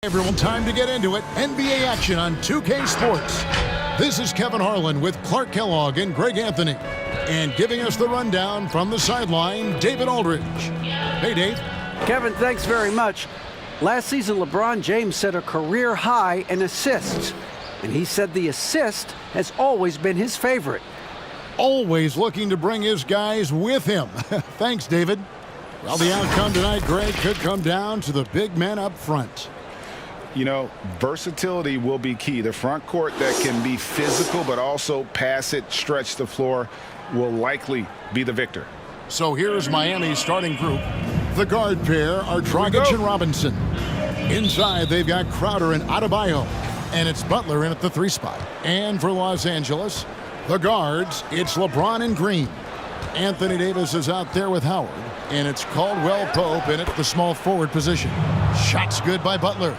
Everyone, time to get into it. NBA action on 2K Sports. This is Kevin Harlan with Clark Kellogg and Greg Anthony. And giving us the rundown from the sideline, David Aldridge. Hey, Dave. Kevin, thanks very much. Last season, LeBron James set a career high in assists. And he said the assist has always been his favorite. Always looking to bring his guys with him. Thanks, David. Well, the outcome tonight, Greg, could come down to the big men up front. You know, versatility will be key. The front court that can be physical but also pass it, stretch the floor will likely be the victor. So here's Miami's starting group. The guard pair are Dragic and Robinson. Inside, they've got Crowder and Adebayo. And it's Butler in at the 3 spot. And for Los Angeles, the guards, it's LeBron and Green. Anthony Davis is out there with Howard. And it's Caldwell Pope in at the small forward position. Shots good by Butler.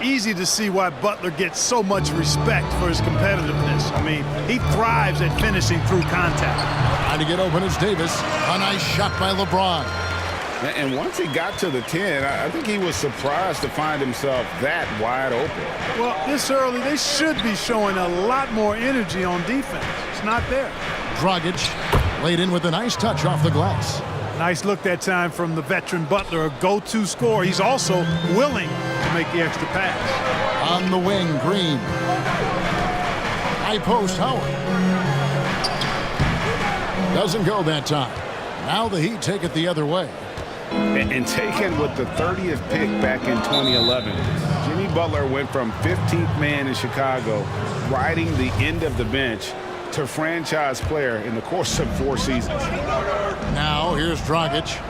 Easy to see why Butler gets so much respect for his competitiveness. I mean, he thrives at finishing through contact. Trying to get open is Davis. A nice shot by LeBron. And once he got to the 10, I think he was surprised to find himself that wide open. Well, this early, they should be showing a lot more energy on defense. It's not there. Dragic laid in with a nice touch off the glass. Nice look that time from the veteran Butler, a go-to scorer. He's also willing to make the extra pass. On the wing, Green. High post, Howard. Doesn't go that time. Now the Heat take it the other way. And taken with the 30th pick back in 2011, Jimmy Butler went from 15th man in Chicago, riding the end of the bench, to franchise player in the course of 4 seasons. Now here's Dragic.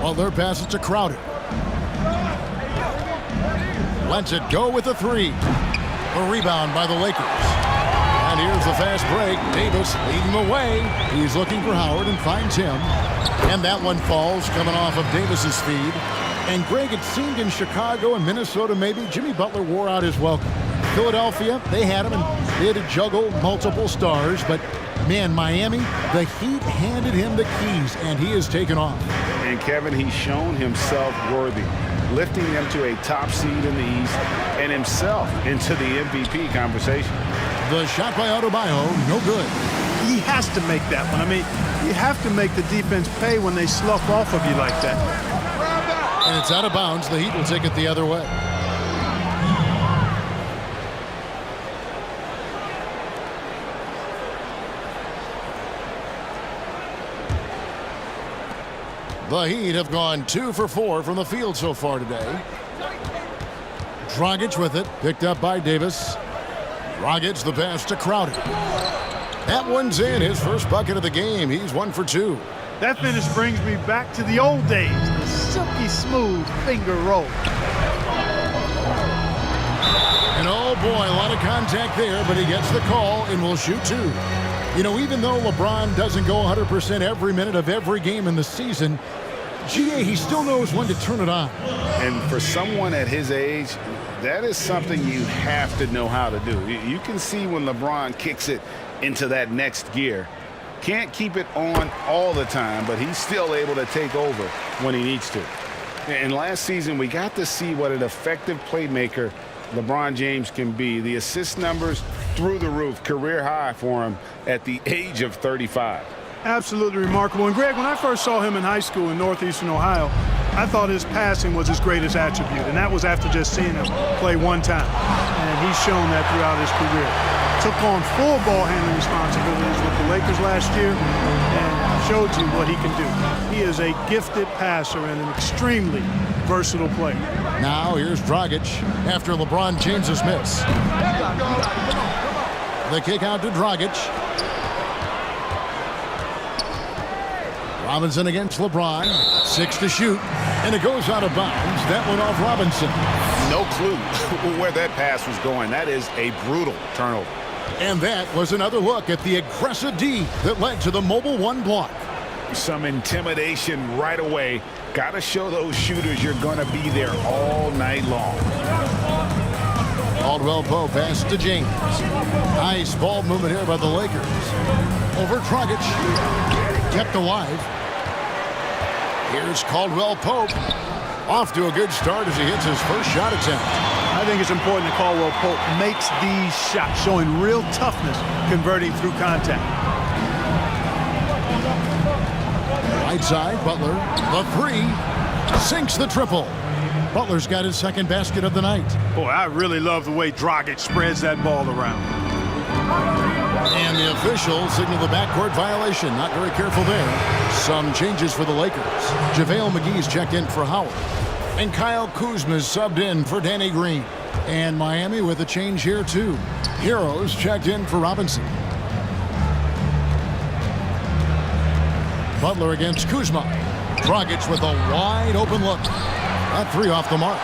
Butler passes to Crowder. Lets it go with the 3. A rebound by the Lakers. And here's the fast break. Davis leading the way. He's looking for Howard and finds him. And that one falls coming off of Davis's feed. And Greg, it seemed in Chicago and Minnesota maybe Jimmy Butler wore out his welcome. Philadelphia, they had him and they had to juggle multiple stars. But, man, Miami, the Heat handed him the keys, and he has taken off. And, Kevin, he's shown himself worthy, lifting them to a top seed in the East and himself into the MVP conversation. The shot by Adebayo, no good. He has to make that one. I mean, you have to make the defense pay when they slough off of you like that. And it's out of bounds. The Heat will take it the other way. The Heat have gone 2 for 4 from the field so far today. Dragic with it, picked up by Davis. Dragic the pass to Crowder. That one's in, his first bucket of the game. He's 1 for 2. That finish brings me back to the old days, the silky smooth finger roll. And oh boy, a lot of contact there, but he gets the call and will shoot 2. You know, even though LeBron doesn't go 100% every minute of every game in the season, he still knows when to turn it on. And for someone at his age, that is something you have to know how to do. You can see when LeBron kicks it into that next gear. Can't keep it on all the time, but he's still able to take over when he needs to. And last season, we got to see what an effective playmaker LeBron James can be. The assist numbers through the roof, career high for him at the age of 35. Absolutely remarkable. And Greg, when I first saw him in high school in northeastern Ohio, I thought his passing was his greatest attribute, and that was after just seeing him play one time. And he's shown that throughout his career. Took on full ball handling responsibilities with the Lakers last year and showed you what he can do. He is a gifted passer and an extremely versatile player. Now here's Dragic after LeBron James's miss. The kick out to Dragic. Robinson against LeBron. 6 to shoot. And it goes out of bounds. That went off Robinson. No clue where that pass was going. That is a brutal turnover. And that was another look at the aggressive D that led to the mobile 1 block. Some intimidation right away. Got to show those shooters you're going to be there all night long. Caldwell Pope pass to James. Nice ball movement here by the Lakers. Over Dragic. Kept alive. Here's Caldwell Pope. Off to a good start as he hits his first shot attempt. think it's important that Caldwell Pope makes these shots, showing real toughness, converting through contact. Right side, Butler, the three, sinks the triple. Butler's got his second basket of the night. Boy, I really love the way Dragic spreads that ball around. And the officials signal the backcourt violation. Not very careful there. Some changes for the Lakers. JaVale McGee's checked in for Howard. And Kyle Kuzma's subbed in for Danny Green. And Miami with a change here, too. Heroes checked in for Robinson. Butler against Kuzma. Dragic with a wide open look. That three off the mark.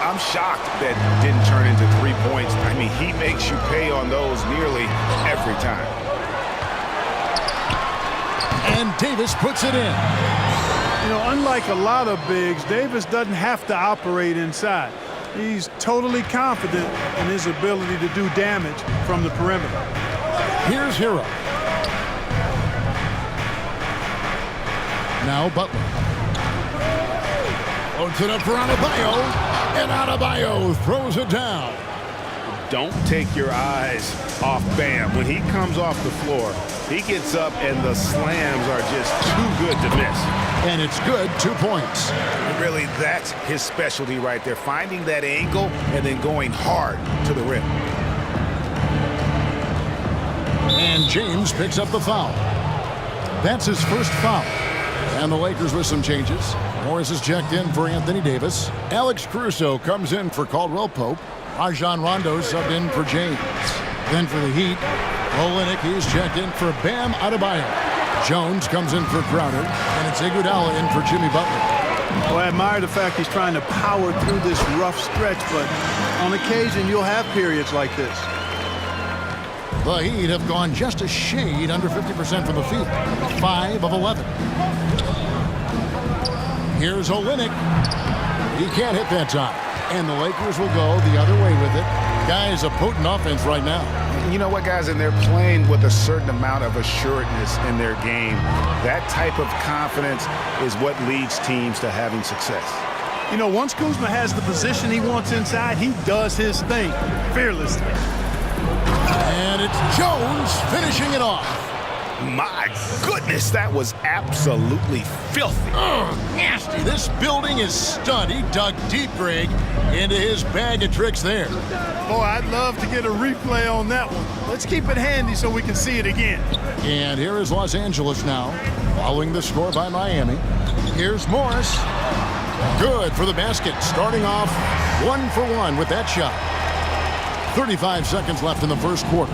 I'm shocked that didn't turn into 3 points. I mean, he makes you pay on those nearly every time. And Davis puts it in. You know, unlike a lot of bigs, Davis doesn't have to operate inside. He's totally confident in his ability to do damage from the perimeter. Here's Hero. Now Butler. Loads it up for Adebayo. And Adebayo throws it down. Don't take your eyes off Bam. When he comes off the floor, he gets up and the slams are just too good to miss. And it's good, 2 points. Really, that's his specialty right there. Finding that angle and then going hard to the rim. And James picks up the foul. That's his first foul. And the Lakers with some changes. Morris is checked in for Anthony Davis. Alex Caruso comes in for Caldwell Pope. Rajon Rondo subbed in for James. Then for the Heat, Olynyk, he's checked in for Bam Adebayo. Jones comes in for Crowder. And it's Iguodala in for Jimmy Butler. Well, I admire the fact he's trying to power through this rough stretch, but on occasion you'll have periods like this. The Heat have gone just a shade under 50% from the field. 5 of 11. Here's Olynyk. He can't hit that time. And the Lakers will go the other way with it. Guys, a potent offense right now. You know what, guys? And they're playing with a certain amount of assuredness in their game. That type of confidence is what leads teams to having success. You know, once Kuzma has the position he wants inside, he does his thing fearlessly. And it's Jones finishing it off. My goodness, that was absolutely filthy. Nasty. This building is stud. He dug deep, Greg, into his bag of tricks there. Boy, I'd love to get a replay on that one. Let's keep it handy so we can see it again. And here is Los Angeles now, following the score by Miami. Here's Morris. Good for the basket, starting off 1 for 1 with that shot. 35 seconds left in the first quarter.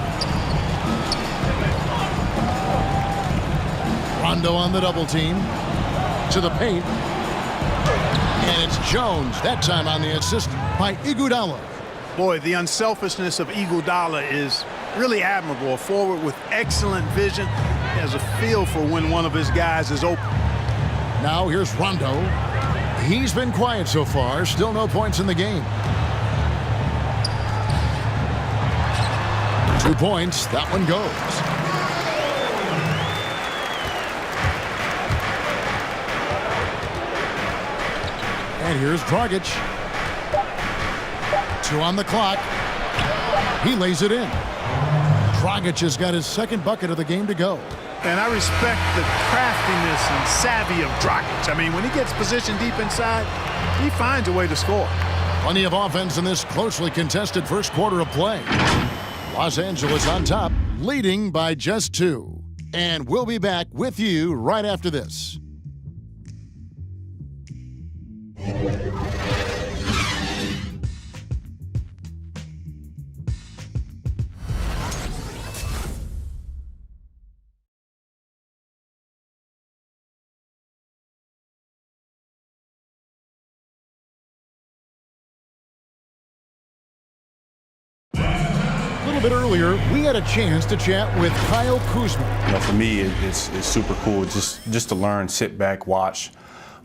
Rondo on the double team. To the paint. And it's Jones, that time on the assist by Iguodala. Boy, the unselfishness of Iguodala is really admirable. A forward with excellent vision. He has a feel for when one of his guys is open. Now here's Rondo. He's been quiet so far. Still no points in the game. 2 points. That one goes. And here's Dragic. 2 on the clock. He lays it in. Dragic has got his second bucket of the game to go. And I respect the craftiness and savvy of Dragic. I mean, when he gets positioned deep inside, he finds a way to score. Plenty of offense in this closely contested first quarter of play. Los Angeles on top, leading by just 2. And we'll be back with you right after this. A little bit earlier, we had a chance to chat with Kyle Kuzma. You know, for me, it's super cool just to learn, sit back, watch,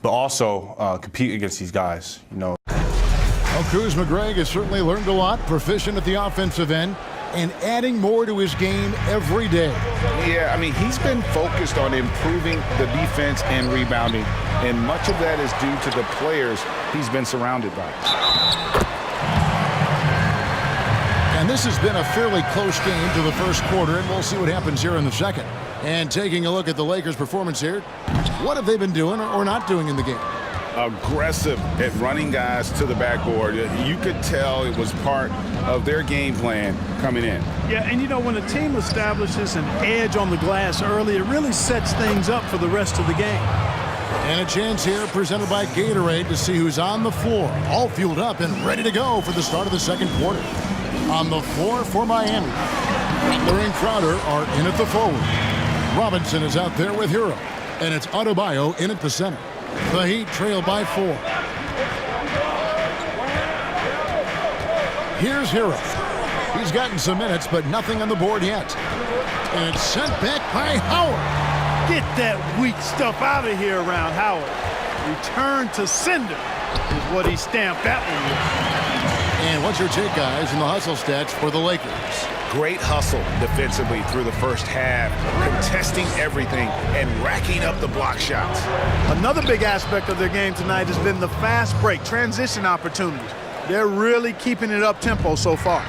but also compete against these guys. You know. Well, Kuzma, Greg, has certainly learned a lot, proficient at the offensive end, and adding more to his game every day. Yeah, I mean, he's been focused on improving the defense and rebounding, and much of that is due to the players he's been surrounded by. And this has been a fairly close game to the first quarter, and we'll see what happens here in the second. And taking a look at the Lakers' performance here, what have they been doing or not doing in the game? Aggressive at running guys to the backboard. You could tell it was part of their game plan coming in. Yeah, and you know, when a team establishes an edge on the glass early, it really sets things up for the rest of the game. And a chance here presented by Gatorade to see who's on the floor, all fueled up and ready to go for the start of the second quarter. On the floor for Miami, Butler and Crowder are in at the forward. Robinson is out there with Hero, and it's Adebayo in at the center. The Heat trail by 4. Here's Hero. He's gotten some minutes, but nothing on the board yet. And it's sent back by Howard. Get that weak stuff out of here around Howard. Return to sender is what he stamped that one with. And what's your take, guys, in the hustle stats for the Lakers? Great hustle defensively through the first half, contesting everything and racking up the block shots. Another big aspect of their game tonight has been the fast break, transition opportunities. They're really keeping it up-tempo so far.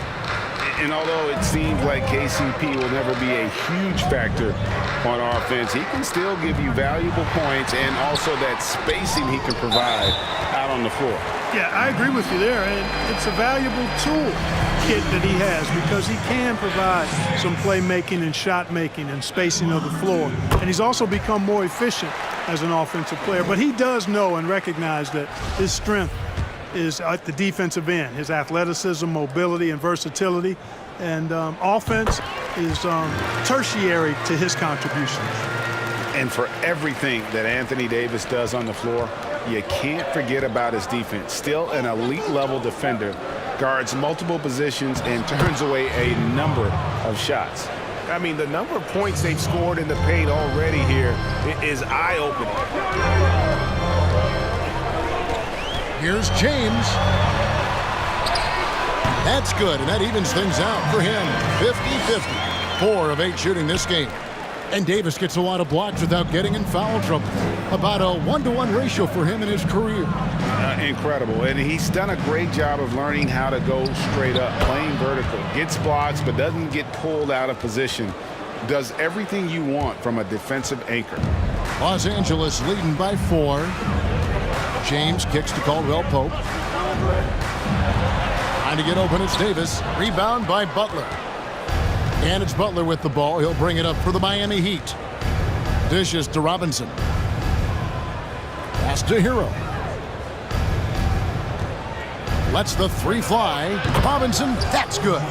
And although it seems like KCP will never be a huge factor on offense, he can still give you valuable points and also that spacing he can provide out on the floor. Yeah, I agree with you there, and it's a valuable tool kit that he has because he can provide some playmaking and shot making and spacing of the floor. And he's also become more efficient as an offensive player. But he does know and recognize that his strength is at the defensive end, his athleticism, mobility, and versatility. And offense is tertiary to his contributions. And for everything that Anthony Davis does on the floor, you can't forget about his defense. Still an elite level defender, guards multiple positions and turns away a number of shots. I mean, the number of points they've scored in the paint already here is eye-opening. Here's James. That's good, and that evens things out for him. 50-50. 4 of 8 shooting this game. And Davis gets a lot of blocks without getting in foul trouble. About a 1-to-1 ratio for him in his career. Incredible. And he's done a great job of learning how to go straight up, playing vertical. Gets blocks, but doesn't get pulled out of position. Does everything you want from a defensive anchor. Los Angeles leading by 4. James kicks to Caldwell Pope. Trying to get open, it's Davis. Rebound by Butler. And it's Butler with the ball. He'll bring it up for the Miami Heat. Dishes to Robinson. Pass to Hero. Lets the 3 fly. Robinson, that's good.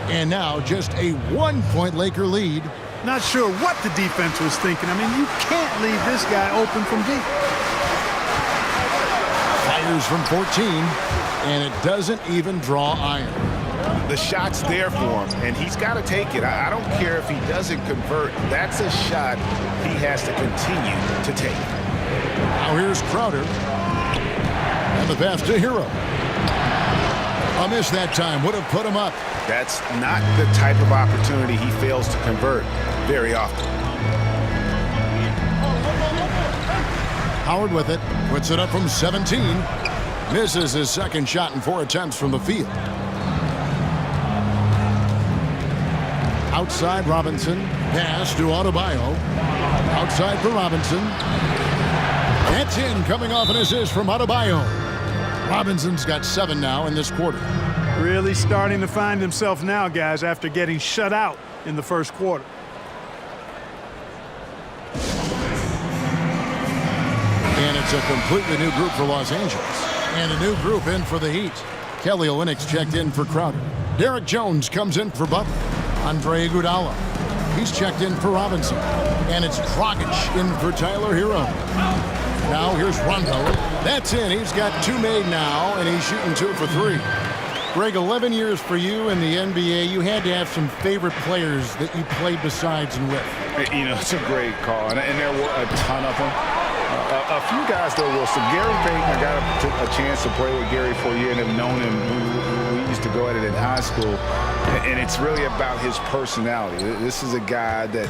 And now just a 1-point Laker lead. Not sure what the defense was thinking. I mean, you can't leave this guy open from deep. Fires from 14, and it doesn't even draw iron. The shot's there for him, and he's got to take it. I don't care if he doesn't convert. That's a shot he has to continue to take. Now here's Crowder. And the pass to Hero. A miss that time. Would have put him up. That's not the type of opportunity he fails to convert very often. Howard with it. Puts it up from 17. Misses his second shot in 4 attempts from the field. Outside Robinson. Pass to Adebayo. Outside for Robinson. That's in, coming off an assist from Adebayo. Robinson's got 7 now in this quarter. Really starting to find himself now, guys, after getting shut out in the first quarter. And it's a completely new group for Los Angeles. And a new group in for the Heat. Kelly Olynyk checked in for Crowder. Derek Jones comes in for Butler. Andre Iguodala. He's checked in for Robinson. And it's Dragic in for Tyler Hero. Now here's Rondo. That's in. He's got 2 made now, and he's shooting 2 for 3. Greg, 11 years for you in the NBA. You had to have some favorite players that you played besides and with. You know, it's a great call, and there were a ton of them. A few guys, though, Wilson. Gary Payton, I got a chance to play with Gary for a year and have known him. We used to go at it in high school, and it's really about his personality. This is a guy that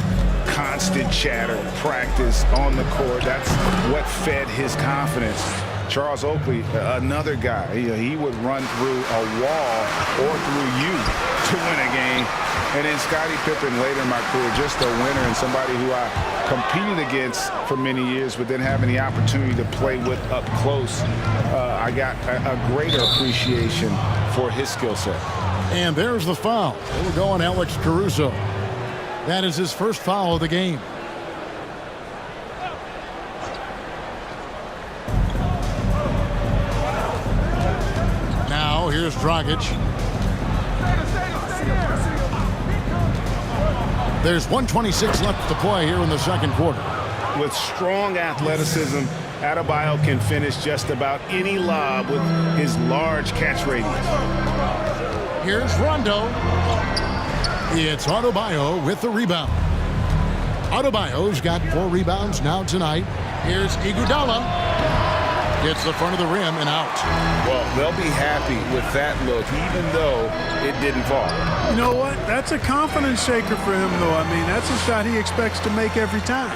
constant chatter, practice on the court. That's what fed his confidence. Charles Oakley, another guy, he would run through a wall or through you to win a game. And then Scottie Pippen later in my career, just a winner and somebody who I competed against for many years, but then having the opportunity to play with up close, I got a greater appreciation for his skill set. And there's the foul. It'll go on Alex Caruso. That is his first foul of the game. Now here's Dragic. There's 1:26 left to play here in the second quarter. With strong athleticism, Adebayo can finish just about any lob with his large catch radius. Here's Rondo. It's Adebayo with the rebound. Adebayo's got 4 rebounds now tonight. Here's Iguodala. Gets the front of the rim and out. Well, they'll be happy with that look, even though it didn't fall. You know what? That's a confidence shaker for him, though. I mean, that's a shot he expects to make every time.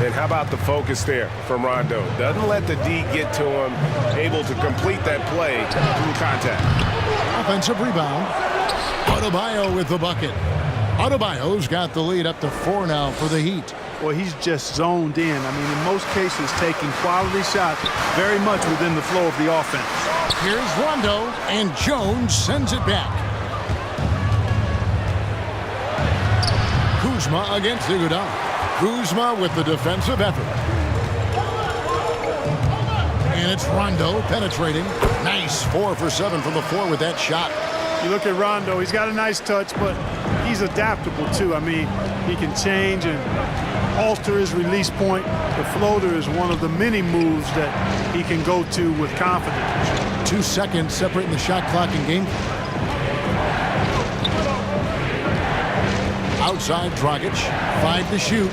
And how about the focus there from Rondo? Doesn't let the D get to him, able to complete that play through contact. Offensive rebound. Adebayo with the bucket. Adebayo's got the lead up to 4 now for the Heat. Well, he's just zoned in. I mean, in most cases, taking quality shots very much within the flow of the offense. Here's Rondo, and Jones sends it back. Kuzma against Iguodala. Kuzma with the defensive effort. And it's Rondo penetrating. Nice 4 for 7 from the floor with that shot. You look at Rondo, he's got a nice touch, but he's adaptable too. I mean, he can change and alter his release point. The floater is one of the many moves that he can go to with confidence. 2 seconds separating the shot clock and game. Outside Dragic, 5 to shoot.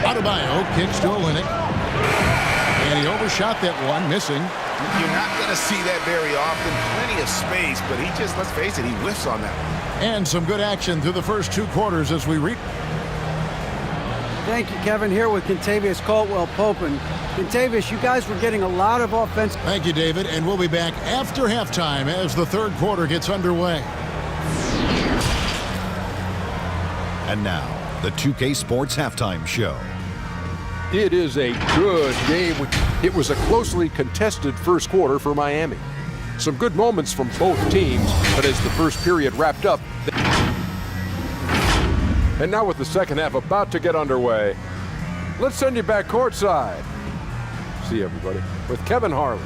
Adebayo kicks to Olynyk. And he overshot that one, missing. You're not going to see that very often. Plenty of space, but he just, let's face it, he whiffs on that one. And some good action through the first 2 quarters as we reap. Thank you, Kevin. Here with Kentavious Caldwell-Pope. And Kentavious, you guys were getting a lot of offense. Thank you, David. And we'll be back after halftime as the third quarter gets underway. And now, the 2K Sports Halftime Show. It is a good game. It was a closely contested first quarter for Miami. Some good moments from both teams, but as the first period wrapped up. And now with the second half about to get underway, let's send you back courtside. See everybody with Kevin Harlan.